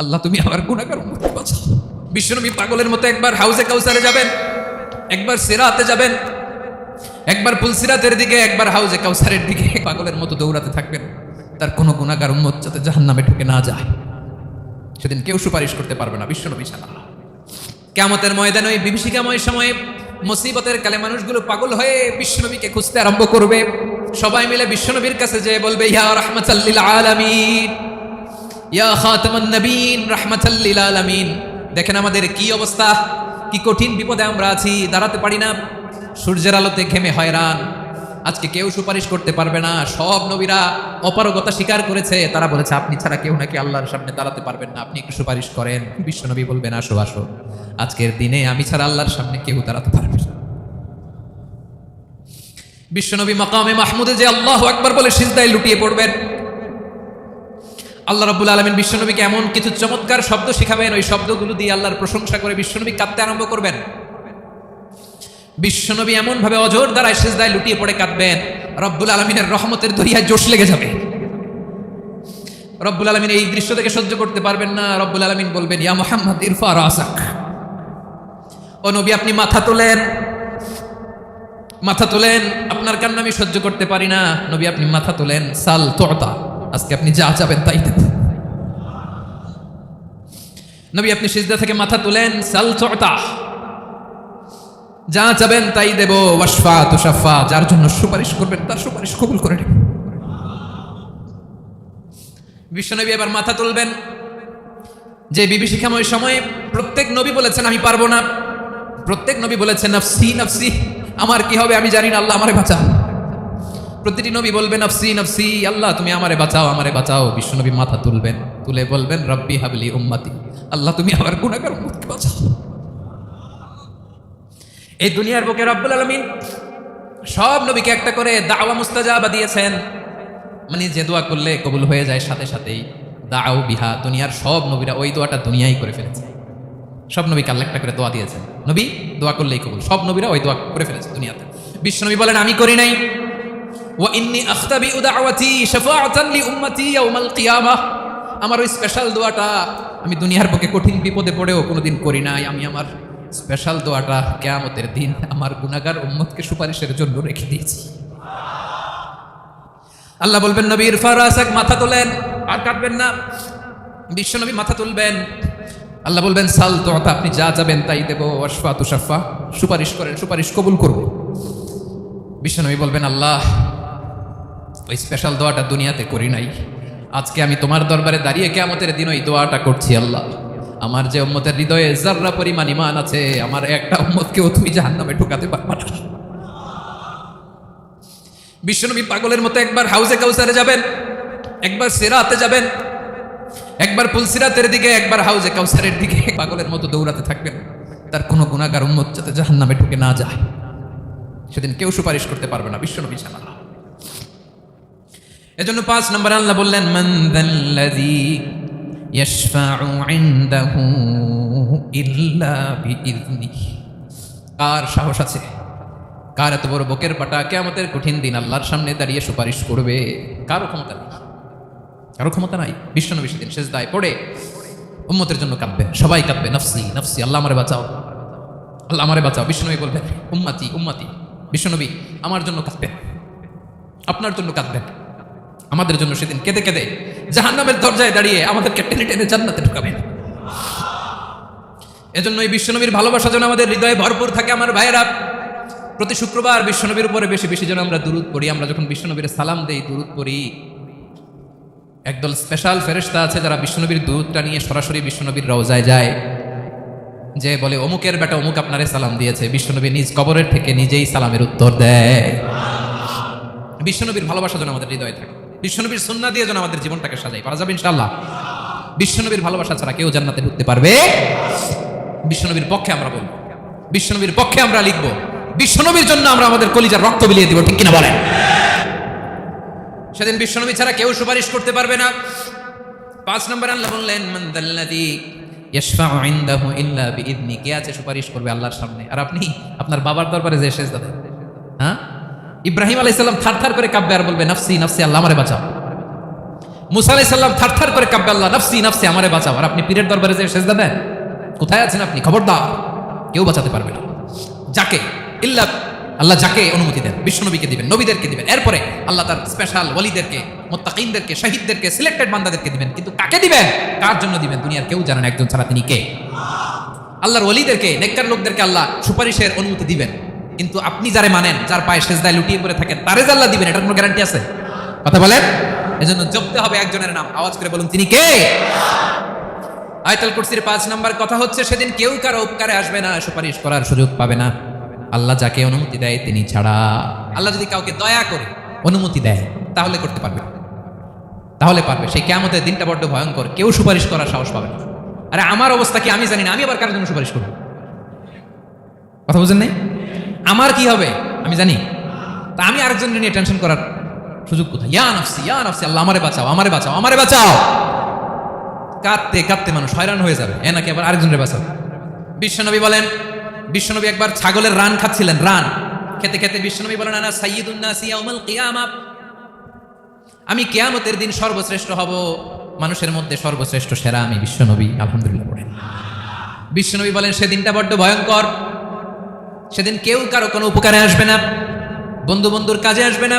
আল্লাহ তুমি আমার গুনাহগার উম্মতকে বাঁচাও। বিশ্বনবী পাগলের মতো একবার হাউজে কাউসারে যাবেন, একবার সিরাতে যাবেন, একবার পুলসিরাতের দিকে, একবার হাউজে কাউসারের দিকে পাগলের মতো দৌড়াতে থাকবেন। তার কোনো গুনাহগার উম্মত যাতে জাহান্নামে ঢুকে না যায়, সেদিন কেউ সুপারিশ করতে পারবে না বিশ্বনবী ছাড়া। কিয়ামতের ময়দানে ওই বিভীষিকাময় সময়ে মুসিবতের কালে মানুষগুলো পাগল হয়ে বিশ্বনবীকে খুঁজতে আরম্ভ করবে। সবাই মিলে বিশ্বনবীর কাছে যেয়ে বলবে, ইয়া রাহমাতাল লিল আলামিন, ইয়া খাতামান নবীন, রাহমাতাল লিল আলামিন। দেখেন আমাদের কি অবস্থা, কি কঠিন বিপদে আমরা আছি, দাঁড়াতে পারি না, সূর্যের আলোতে ঘেমে হয়রান। আজকে কেউ সুপারিশ করতে পারবে না। সব নবীরা অপারগতা স্বীকার করেছে, তারা বলেছে আপনি ছাড়া কেউ নাকি আল্লাহর সামনে দাঁড়াতে পারবেন না, আপনি একটু সুপারিশ করেন। বিশ্বনবী বলবেন, আসো আসো, আজকের দিনে আমি ছাড়া আল্লাহর সামনে কেউ দাঁড়াতে পারবে না। বিশ্বনবী মাকামে মাহমুদে যে আল্লাহু আকবার বলে সিজদায় লুটিয়ে পড়বেন। আল্লাহ রাব্বুল আলামিন বিশ্বনবীকে এমন কিছু চমৎকার শব্দ শিখাবেন, ওই শব্দগুলো দিয়ে আল্লাহর প্রশংসা করে বিশ্বনবী কাঁদতে আরম্ভ করবেন। বিশ্বনবী এমন ভাবে অজর দ্বারায় সিজদায় লুটিয়ে পড়ে কাঁদবেন, রব্বুল আলামিনের রহমতের দরিয়ায় জোশ লেগে যাবে। রব্বুল আলামিন এই দৃশ্য থেকে সহ্য করতে পারবেন না। রব্বুল আলামিন বলবেন, ইয়া মুহাম্মদ ইরফা রাসাক, ও নবী আপনি মাথা তোলেন, মাথা তোলেন, আপনার কান্না আমি সহ্য করতে পারি না। নবী আপনি মাথা তোলেন, সাল তুতা, আজকে আপনি যা চাবেন তাই দেব। নবী আপনি সিজদা থেকে মাথা তুলেন, সাল তুতা, যা চাবেন তাই দেব। ওয়াশফা তুশাফা, যার জন্য সুপারিশ করবেন তার সুপারিশ কবুল করে নেব। বিশ্বনবী এবার মাথা তুলবেন। যে বিভীষিকাময় সময়ে প্রত্যেক নবী বলেছেন আমি পারবো না, প্রত্যেক নবী বলেছেন নাফসি নাফসি, আমার কি হবে আমি জানি না, আল্লাহ আমারে বাঁচাও। প্রতিটি নবী বলবেন নাফসি নাফসি, আল্লাহ তুমি আমারে বাঁচাও, আমারে বাঁচাও। বিশ্বনবী মাথা তুলবেন, তুলে বলবেন রব্বি হাবলি উম্মতি, আল্লাহ তুমি আমার গুনাহগার উম্মতকে বাঁচাও। এই দুনিয়ার বুকে রব্বুল আলামিন সব নবীকে একটা করে দাওয়া মুস্তাজাবা দিয়েছেন, মানে যে দোয়া করলে কবুল হয়ে যায় সাথে সাথেই। দাও বিহা, দুনিয়ার সব নবীরা ওই দোয়াটা দুনিয়ায় করে ফেলেছে। সব নবীকে আল্লাহ একটা করে দোয়া দিয়েছেন, নবী দোয়া করলেই কবুল, সব নবীরা ওই দোয়া করে ফেলেছে দুনিয়াতে। বিশ্বনবী বলেন আমি করি নাই, ওয়া ইন্নী আখতাবিউ দাওয়াতি শাফাআতান লি উম্মতি ইয়াউমাল কিয়ামাহ, আমার ওই স্পেশাল দোয়াটা আমি দুনিয়ার বুকে কঠিন বিপদে পড়েও কোনোদিন করি নাই। আমি আমার স্পেশাল দোয়াটা কিয়ামতের দিন আমার গুনাহগার উম্মতকে সুপারিশের জন্য রেখে দিয়েছি। আল্লাহ বলবেন নবী ইরফা রাসাক, মাথা তোলেন, আর কাটবেন না। বিশ্বনবী মাথা তুলবেন, আল্লাহ বলবেন সাল তুতা, আপনি যা যাবেন তাই দেব। ওয়াশফা তুশাফা, সুপারিশ করেন, সুপারিশ কবুল করব। বিশ্বনবী বলবেন আল্লাহ ওই স্পেশাল দোয়াটা দুনিয়াতে করি নাই, আজকে আমি তোমার দরবারে দাঁড়িয়ে কিয়ামতের দিন ওই দোয়াটা করছি। আল্লাহ আমার যে উম্মতের হৃদয়ে যাররা পরিমাণ ঈমান আছে, আমার একটা উম্মতকেও তুমি জাহান্নামে ঢোকাতে পারবা না। বিশ্বনবী পাগলের মতো একবার হাউজে কাউসারে যাবেন, একবার সিরাতে যাবেন, একবার পুলসিরাতের দিকে, একবার হাউজে কাউসারের দিকে পাগলের মতো দৌড়াতে থাকবেন। তার কোনো গুনাহগার উম্মত যাতে জাহান্নামে ঢুকে না যায়, সেদিন কেউ সুপারিশ করতে পারবে না বিশ্বনবী ছাড়া। এজন্য 5 নম্বর আল্লাহ বললেন মান যাল্লাযী ইয়াশফাউ ইনদাহু ইল্লা বিইযনিহি, কার সাহস আছে, কার এত বড় বুকের পাটা কিয়ামতের কঠিন দিন আল্লাহর সামনে দাঁড়িয়ে সুপারিশ করবে? কারো ক্ষমতা নেই, কারো ক্ষমতা নাই। বিশ্বনবী সেদিন সিজদায় পড়ে উম্মতের জন্য কাঁদবেন, সবাই কাঁদবে নাফসি নাফসি, আল্লাহ আমারে বাঁচাও, আল্লাহ আমারে বাঁচাও। বিশ্বনবী বলবেন উম্মতি উম্মতি, বিশ্বনবী আমার জন্য কাঁদবেন, আপনার জন্য কাঁদবেন, আমাদের জন্য সেদিন কেঁদে কেঁদে জাহান্নামের দরজায় দাঁড়িয়ে আমাদেরকে টেনে টেনে জান্নাতে ঢুকাবেন। এজন্য এই বিশ্বনবীর ভালোবাসা যেন আমাদের হৃদয়ে ভরপুর থাকে। আমার ভাইয়েরা, প্রতি শুক্রবার বিশ্বনবীর উপরে বেশি বেশি যেন আমরা দুরূদ পড়ি। আমরা যখন বিশ্বনবীর সালাম দেই, দুরূদ পড়ি, একদল স্পেশাল ফেরেশতা আছে যারা বিশ্বনবীর দুরূদটা নিয়ে সরাসরি বিশ্বনবীর রওজায় যায়, যে বলে অমুকের বেটা অমুক আপনারে সালাম দিয়েছে। বিশ্বনবী নিজ কবরের থেকে নিজেই সালামের উত্তর দেয়। বিশ্বনবীর ভালোবাসা যেন আমাদের হৃদয়ে থাকে, বিশ্বনবীর সুন্নাহ দিয়ে যেন আমাদের জীবনটাকে সাজাই, পারা যাবে ইনশাআল্লাহ। বিশ্বনবীর ভালোবাসা ছাড়া কেউ জান্নাতে ঢুকতে পারবে? বিশ্বনবীর পক্ষে আমরা বলবো, বিশ্বনবীর পক্ষে আমরা লিখবো, বিশ্বনবীর জন্য আমরা আমাদের কলিজার রক্ত বিলিয়ে দিব, ঠিক কিনা বলেন? সেদিন বিশ্বনবী ছাড়া কেউ সুপারিশ করতে পারবে না। 5 নম্বর আল্লাহ বললেন মান যাল্লাযী ইয়াশফাউ ইনদাহু ইল্লা বিইযনি, কে আছে সুপারিশ করবে আল্লাহর সামনে? আর আপনি আপনার বাবার দরবারে যে সিজদা দেন, হ্যাঁ, ইব্রাহিম আলাইহিস সালাম থারথার করে কাঁপবে আর বলবে নাফসি নাফসি, আল্লাহ আমারে বাঁচাও। মুসা আলাইহিস সালাম থারথার করে কাঁপবে, আল্লাহ নাফসি নাফসি, আমারে বাঁচাও। আর আপনি পীরের দরবারে যে সেজদা দেন, কোথায় আছেন আপনি? খবরদার, কেউ বাঁচাতে পারবে না। যাকে ইল্লা আল্লাহ যাকে অনুমতি দেন, বিশ্বনবীকে দিবেন, নবীদেরকে দিবেন, এরপরে আল্লাহ তার স্পেশাল ওয়ালিদেরকে, মুত্তাকিনদেরকে, শহীদদেরকে, সিলেক্টেড বান্দাদেরকে দিবেন। কিন্তু কাকে দিবেন, কার জন্য দিবেন, দুনিয়ার কেউ জানে না একজন ছাড়া, তিনি কে? আল্লাহর ওয়ালিদেরকে, নেককার লোকদেরকে আল্লাহ সুপারিশের অনুমতি দিবেন। কিন্তু আপনি যারে মানেন, যার পায়ে সেজদায় লুটিয়ে পড়ে থাকেন, তারে যে আল্লাহ দিবেন, এটার কোনো গ্যারান্টি আছে? কথা বলেন। এজন্য জপতে হবে একজনের নাম, আওয়াজ করে বলুন তিনি কে? আয়াতুল কুরসির 5 নাম্বার কথা হচ্ছে, সেদিন কেউ কারো উপকারে আসবে না, সুপারিশ করার সুযোগ পাবে না, আল্লাহ যাকে অনুমতি দেয় তিনি ছাড়া। আল্লাহ যদি কাউকে দয়া করে অনুমতি দেয় তাহলে করতে পারবে, তাহলে পারবে। সেই কিয়ামতের দিনটা বড্ড ভয়ঙ্কর, কেউ সুপারিশ করার সাহস পাবে না। আরে আমার অবস্থা কি আমি জানি না, আমি আবার কারোর জন্য সুপারিশ করব? কথা বুঝেন নাই? আমার কি হবে আমি জানি, তা আমি আরেকজনের নিয়ে টেনশন করার সুযোগ কোথায়? ইয়া নাফসি ইয়া নাফসি, আল্লাহ আমারে বাঁচাও, আমারে বাঁচাও, আমারে বাঁচাও। কাঁদতে কাঁদতে মানুষ হয়রান হয়ে যাবে, এ নাকি আবার আরেকজনের বাঁচাও। বিশ্বনবী বলেন, বিশ্বনবী একবার ছাগলের রান খাচ্ছিলেন, রান খেতে খেতে বিশ্বনবী বলেন, আনা সাইয়্যিদুন নাসি ইয়াউমাল কিয়ামা, আমি কিয়ামতের দিন সর্বশ্রেষ্ঠ হব, মানুষের মধ্যে সর্বশ্রেষ্ঠ সেরা আমি বিশ্বনবী। আলহামদুলিল্লাহ পড়েন। বিশ্বনবী বলেন, সেদিনটা বড্ড ভয়ঙ্কর, সেদিন কেউ কারো কোনো উপকারে আসবে না, বন্ধু বন্ধুর কাজে আসবে না,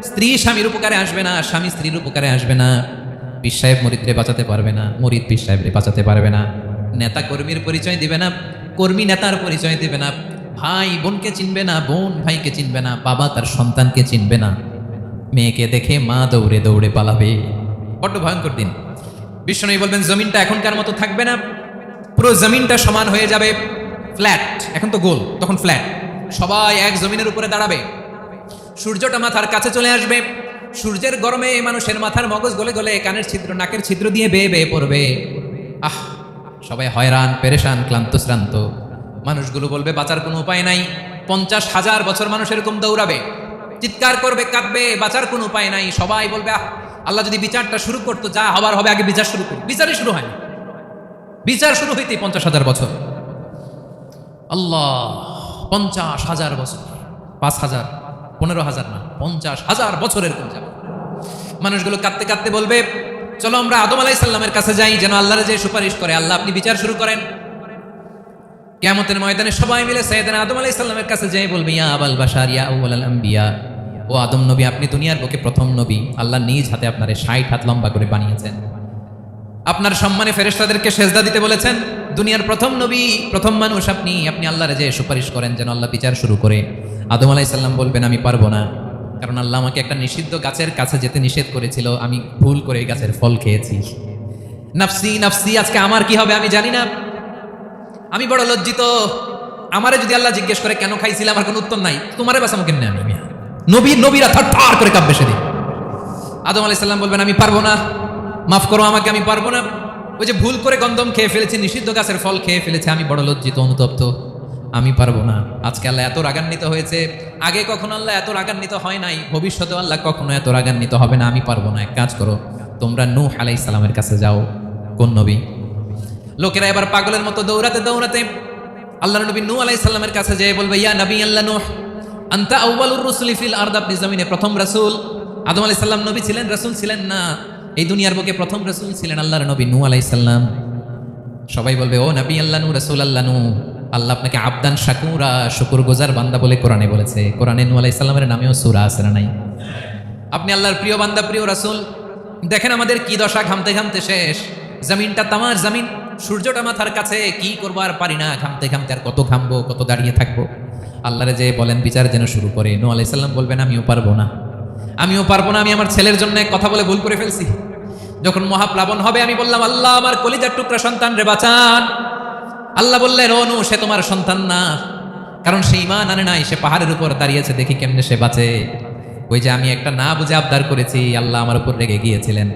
স্ত্রী স্বামীর উপকারে আসবে না, স্বামী স্ত্রীর উপকারে আসবে না, পীর সাহেব মুরিদরে বাঁচাতে পারবে না, মুরিদ পীর সাহেবরে বাঁচাতে পারবে না, নেতা কর্মীর পরিচয় দিবে না, কর্মী নেতার পরিচয় দিবে না, ভাই বোনকে চিনবে না, বোন ভাইকে চিনবে না, বাবা তার সন্তানকে চিনবে না, মেয়েকে দেখে মা দৌড়ে দৌড়ে পালাবে। বড্ড ভয়ঙ্কর দিন। বিশ্বনবী বলবেন, জমিনটা এখনকার মতো থাকবে না, পুরো জমিনটা সমান হয়ে যাবে, ফ্ল্যাট। এখন তো গোল, তখন ফ্ল্যাট। সবাই এক জমিনের উপরে দাঁড়াবে, সূর্যটা মাথার কাছে চলে আসবে, সূর্যের গরমে মানুষের মাথার মগজ গলে গলে কানের ছিদ্র, নাকের ছিদ্র দিয়ে বেয়ে বেয়ে পড়বে। আহ, সবাই হয়রান, পেরেশান, ক্লান্ত শ্রান্ত। মানুষগুলো বলবে বাঁচার কোনো উপায় নাই। 50,000 বছর মানুষ এরকম দৌড়াবে, চিৎকার করবে, কাঁদবে, বাঁচার কোনো উপায় নাই। সবাই বলবে, আহ, আল্লাহ যদি বিচারটা শুরু করতো, যা হবার হবে, আগে বিচার শুরু করুন। বিচারই শুরু হয়নি, বিচার শুরু হইতেই 50,000 বছর। আল্লাহ, 50,000 বছর, 5,000, 15,000 না, 50,000 বছর এরকম যাবে। মানুষগুলো কাঁদতে কাঁদতে বলবে, চলো আমরা আদম আলাইহিস সালামের কাছে যাই, যেন আল্লাহর যে সুপারিশ করে, আল্লাহ আপনি বিচার শুরু করেন। কিয়ামতের ময়দানে সবাই মিলে সাইয়েদনা আদম আলাইহিস সালামের কাছে যেয়ে বলবে, ইয়া আবাল বাশার ইয়া আউয়ালাল আম্বিয়া, ও আদম নবী, আপনি দুনিয়ার বুকে প্রথম নবী, আল্লাহ নিজ হাতে আপনারে 60 হাত লম্বা করে বানিয়েছেন, আপনার সম্মানে ফেরেশতাদেরকে সেজদা দিতে বলেছেন, দুনিয়ার প্রথম নবী, প্রথম মানুষ আপনি, আপনি আল্লাহরে যে সুপারিশ করেন যেন আল্লাহ বিচার শুরু করে। আদম আলাইহিস সালাম বলবেন, আমি পারবো না, কারণ আল্লাহ আমাকে একটা নিষিদ্ধ গাছের কাছে যেতে নিষেধ করেছিল, আমি ভুল করে এই গাছের ফল খেয়েছি। নাফসি নাফসি, আজকে আমার কি হবে আমি জানি না, আমি বড় লজ্জিত। আমারে যদি আল্লাহ জিজ্ঞেস করে কেন খাইছিলে, আমার কোনো উত্তর নাই, তোমারে বাঁচাবো কেন আমি? নবীরা থারথার করে কাঁপবে সেদিন। আদম আলাইহিস সালাম বলবেন, আমি পারবো না, মাফ করো আমাকে, আমি পারবো না, ওই যে ভুল করে গন্ধম খেয়ে ফেলেছি, নিষিদ্ধ গাছের ফল খেয়ে ফেলেছে, আমি বড় লজ্জিত, অনুতপ্ত, আমি পারবো না। আজকে আল্লাহ এত রাগান্বিত হয়েছে, আগে কখনো আল্লাহ এত রাগান্বিত হয় নাই, ভবিষ্যতে আল্লাহ কখনো এত রাগান্বিত হবে না, আমি পারবো না। এক কাজ করো, তোমরা নূহ আলাইহিস সালামের কাছে যাও। কোন নবী? লোকেরা এবার পাগলের মতো দৌড়াতে দৌড়াতে আল্লাহর নবী নূহ আলাইহিস সালামের কাছে যেয়ে বলবে, ইয়া নবী আল্লাহ নূহ, আনতা আউয়ালুর রাসূলি ফিল আরদ, আপনি জমিনে প্রথম রাসূল। আদম আলাইহিস সালাম নবী ছিলেন, রাসূল ছিলেন না, এই দুনিয়ার বুকে প্রথম রাসূল ছিলেন আল্লাহর নবী নূহ আলাইহিস সালাম। সবাই বলবে, ও নবী আল্লাহ নূহ, রাসূল আল্লাহ নূহ, আল্লাহ আপনাকে আবদান শাকুরা, শুকরগুজার বান্দা বলে কোরআনে বলেছে। কোরআনে নূহ আলাইহিস সালামের নামেও সূরা আছে না নাই? আপনি আল্লাহর প্রিয় বান্দা, প্রিয় রাসূল। দেখেন আমাদের কি দশা, ঘামতে ঘামতে শেষ, জমিনটা তামার জমিন, সূর্যটা মাথার কাছে, কি করবো আর পারি না, ঘামতে ঘামতে আর কত ঘামবো, কত দাঁড়িয়ে থাকবো। আল্লাহরে যে বলেন বিচার যেন শুরু করে। নূহ আলাইহিস সালাম বলবেন, আমিও পারবো না, আমিও পারবো না, আমি আমার ছেলের জন্য কথা বলে ভুল করে ফেলছি। যখন মহাপ্লাবন হবে, আমি বললাম, আল্লাহ আমার কলিজার টুকরা সন্তান রে বাঁচান। আল্লাহ বললেন, ও নূহ, সে তোমার সন্তান না, কারণ সে ঈমান আনে নাই, সে পাহাড়ের উপর দাঁড়িয়েছে, দেখি কেমনে সে বাঁচে। ওই যে আমি একটা না বুঝে আবদার করেছি, আল্লাহ আমার উপর রেগে গিয়েছিলেন।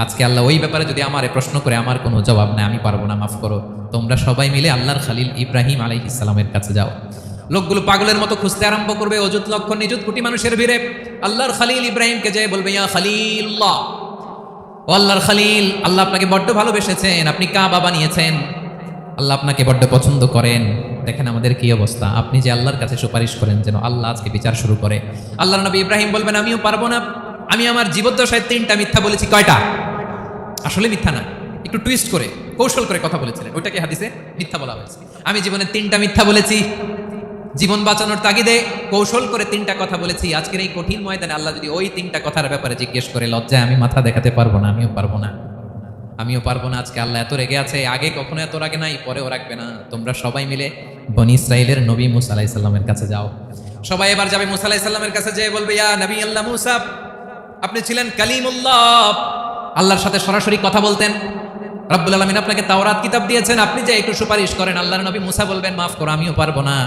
আজকে আল্লাহ ওই ব্যাপারে যদি আমারে প্রশ্ন করে, আমার কোনো জবাব নেই, আমি পারবো না, মাফ করো। তোমরা সবাই মিলে আল্লাহর খলিল ইব্রাহিম আলাইহিস সালামের কাছে যাও। লোকগুলো পাগলের মতো খুঁজতে আরম্ভ করবে, অযুত লক্ষ নিযুত কোটি মানুষের ভিড়ে আল্লাহর খলিল ইব্রাহিমকে যেয়ে বলবে, ইয়া খলিল্লাহ, ও আল্লাহর খলিল, আল্লাহ আপনাকে বড্ড ভালোবেসেছেন, আপনি কাবা বানিয়েছেন, আল্লাহ আপনাকে বড্ড পছন্দ করেন। দেখেন আমাদের কি অবস্থা, আপনি যে আল্লাহর কাছে সুপারিশ করেন যেন আল্লাহ আজকে বিচার শুরু করে। আল্লাহর নবী ইব্রাহিম বলবেন, আমিও পারবো না, আমি আমার জীবদ্দশায় 3টা মিথ্যা বলেছি। কয়টা? আসলে মিথ্যা না, একটু টুইস্ট করে কৌশল করে কথা বলেছিলেন, ওইটাকে হাদিসে মিথ্যা বলা হয়েছে। আমি জীবনে 3টা মিথ্যা বলেছি, জীবন বাঁচানোর তাগিদে কৌশল করে 3টা কথা বলেছি। আজকের এই কঠিন ময়দানে আল্লাহ যদি ওই 3টা কথার ব্যাপারে জিজ্ঞেস করে, লজ্জায় আমি মাথা দেখাতে পারবো না, আমিও পারবো না। আজকে আল্লাহ এত রেগে আছে, আগে কখনো এত রাগে নাই, পরেও রাখবে না। তোমরা সবাই মিলে বনি ইসরাইলের নবী মুসা আলাইহিস সালামের কাছে যাও। সবাই এবার যাবে মুসা আলাইহিস সালামের কাছে, যেয়ে বলবে, ইয়া নবী আল্লাহ মুসা, আপনি ছিলেন কালিমুল্লাহ, আল্লাহর সাথে সরাসরি কথা বলতেন। রব্বুল আলামিন আপনাকে তাওরাত কিতাব দিয়েছেন, আপনি যে একটু সুপারিশ করেন। আল্লাহর নবী মুসা বলবেন, মাফ করো, আমিও পারবো না,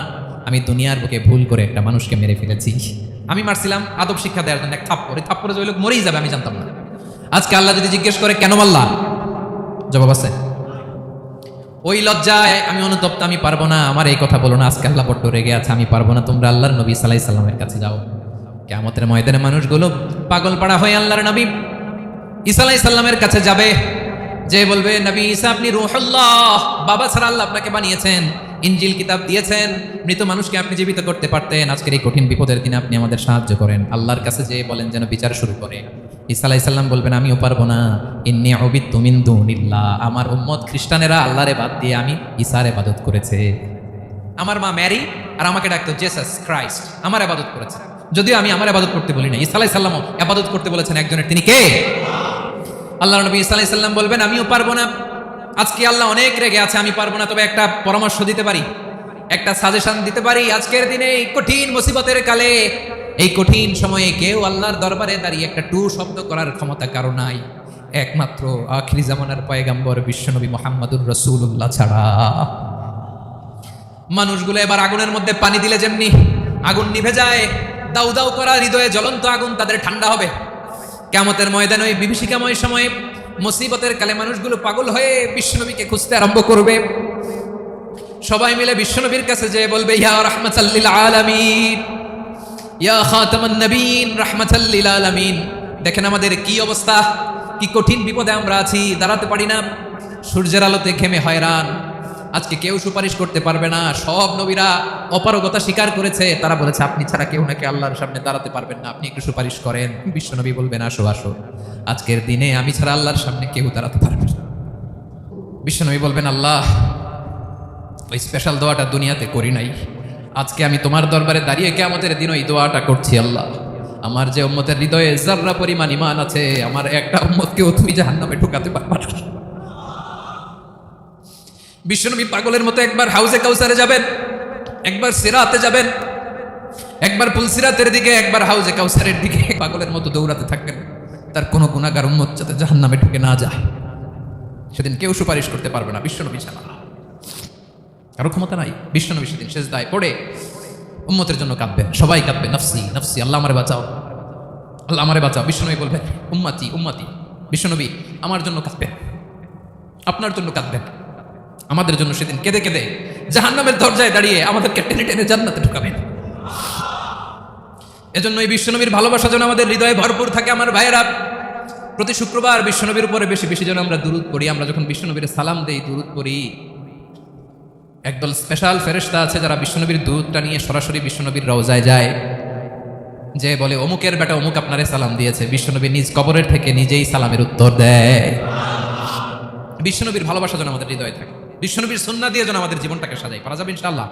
আমি দুনিয়ার বুকে ভুল করে একটা মানুষকে মেরে ফেলেছি। আমি মারছিলাম আদব শিক্ষা দেওয়ার জন্য, এক থাপ্পড়ে যে ওই লোক মরেই যাবে আমি জানতাম না। আজকে আল্লাহ যদি জিজ্ঞেস করে কেন মারলা, জবাব আছে? ওই লজ্জায় আমি অনুতপ্ত, আমি পারবো না, আমার এই কথা বলো না। আজকে আল্লাহ বড্ড রেগে আছে, আমি পারবো না। তোমরা আল্লাহর নবী সাল্লাল্লাহু আলাইহি সাল্লামের কাছে যাও। কিয়ামতের ময়দানে মানুষগুলো পাগল পাড়া হয়ে আল্লাহর নবী ঈসা আলাইহিস সালামের কাছে যাবে, যে বলবে, নবী ঈসা আপনি রূহুল্লাহ, বাবা ছাড়া আল্লাহ আপনাকে বানিয়েছেন, ইনজিল কিতাব দিয়েছেন, মৃত মানুষকে আপনি জীবিত করতে পারতেন। আজকের এই কঠিন বিপদের দিনে আপনি আমাদের সাহায্য করেন। আল্লাহর কাছে যে বলেন যেন বিচার শুরু করে। ঈসা আলাইহিস সালাম বলবেন, আমিও পারবো না, ইন্নী উবিদতু মিন দুনিল্লাহ, আমার উম্মত খ্রিস্টানেরা আল্লাহর বাদ দিয়ে আমি ঈসার ইবাদত করেছে। আমার মা ম্যারি আর আমাকে ডাকতো জেসাস ক্রাইস্ট, আমার ইবাদত করেছে। যদিও আমি আমার ইবাদত করতে বলি না, ঈসা আলাইহিস সালামও ইবাদত করতে বলেছেন একজনের, তিনি কে? আল্লাহর নবী ঈসা আলাইহিস সালাম বলবেন, আমিও পারবো না। আজকে আল্লাহ অনেক রেগে আছে, আমি পারবো না, তবে একটা পরামর্শ দিতে পারি, একটা সাজেশন দিতে পারি। আজকের দিনে এই কঠিন মুসিবতের কালে, এই কঠিন সময়ে কেউ আল্লাহর দরবারে দাঁড়িয়ে একটা টু শব্দ করার ক্ষমতা কারো নাই, একমাত্র আখিরি জামানার পয়গাম্বর বিশ্বনবী মুহাম্মদুর রাসূলুল্লাহ ছাড়া। মানুষগুলো এবার আগুনের মধ্যে পানি দিলে যেমনি আগুন নিভে যায়, দাউ দাউ করা হৃদয়ে জ্বলন্ত আগুন তাদের ঠান্ডা হবে। কিয়ামতের ময়দানে ওই বিভীষিকাময় সময়ে মুসিবতের কালে মানুষগুলো পাগল হয়ে বিশ্বনবীকে খুঁজতে আরম্ভ করবে। সবাই মিলে বিশ্বনবীর কাছে যেয়ে বলবে, ইয়া রাহমাতাল লিল আলামিন, ইয়া খাতামান নবীন, রাহমাতাল লিল আলামিন। দেখেন আমাদের কি অবস্থা, কি কঠিন বিপদে আমরা আছি, দাঁড়াতে পারি না, সূর্যের আলোতে ঘেমে হয়রান। আজকে কেউ সুপারিশ করতে পারবে না, সব নবীরা অপারগতা স্বীকার করেছে, তারা বলেছে আপনি ছাড়া কেউ নাকি আল্লাহর সামনে দাঁড়াতে পারবেন না, আপনি একটু সুপারিশ করেন। বিশ্বনবী বলবেন, আসো আসো, আজকের দিনে আমি ছাড়া আল্লাহর সামনে কেউ দাঁড়াতে পারবে না। বিশ্বনবী বলবেন, আল্লাহ ওই স্পেশাল দোয়াটা দুনিয়াতে করি নাই, আজকে আমি তোমার দরবারে দাঁড়িয়ে কিয়ামতের দিন ওই দোয়াটা করছি। আল্লাহ, আমার যে উম্মতের হৃদয়ে যাররা পরিমাণ ঈমান আছে, আমার একটা উম্মতকেও তুমি জাহান্নামে ঢুকাতে পারবে না। বিশ্বনবী পাগলের মতো একবার হাউজে কাউসারে যাবেন, একবার সিরাতে যাবেন, একবার পুলসিরাতের দিকে, একবার হাউজে কাউসারের দিকে পাগলের মতো দৌড়াতে থাকবেন। তার কোনো গুনাহগার উম্মত যাতে জাহান্নামে ঢুকে না যায়। সেদিন কেউ সুপারিশ করতে পারবে না বিশ্বনবী ছাড়া, কারো ক্ষমতা নাই। বিশ্বনবী সেদিন সেজদায় পড়ে উম্মতের জন্য কাঁদবেন, সবাই কাঁদবে, নফসি নফসি, আল্লাহ আমারে বাঁচাও, আল্লাহ আমারে বাঁচাও। বিশ্বনবী বলবেন, উম্মতি উম্মতি। বিশ্বনবী আমার জন্য কাঁদবেন, আপনার জন্য কাঁদবেন, আমাদের জন্য সেদিন কেঁদে কেঁদে জাহান্নামের দরজায় দাঁড়িয়ে আমাদেরকে টেনে টেনে জান্নাতে ঢুকাবেন। এজন্য এই বিশ্বনবীর ভালোবাসা যেন আমাদের হৃদয়ে ভরপুর থাকে। আমার ভাইয়েরা, প্রতি শুক্রবার বিশ্বনবীর উপরে বেশি বেশি যেন আমরা দুরূদ পড়ি। আমরা যখন বিশ্বনবীর সালাম দেই, দুরূদ পড়ি, একদল স্পেশাল ফেরেশতা আছে যারা বিশ্বনবীর দুরূদটা নিয়ে সরাসরি বিশ্বনবীর রওজায় যায়, যে বলে অমুকের বেটা অমুক আপনারে সালাম দিয়েছে। বিশ্বনবী নিজ কবরের থেকে নিজেই সালামের উত্তর দেয়। বিশ্বনবীর ভালোবাসা যেন আমাদের হৃদয়ে থাকে, বিশ্বনবীর সুন্নাহ দিয়ে যেন আমাদের জীবনটাকে সাজাই। পারা যাবে ইনশাআল্লাহ।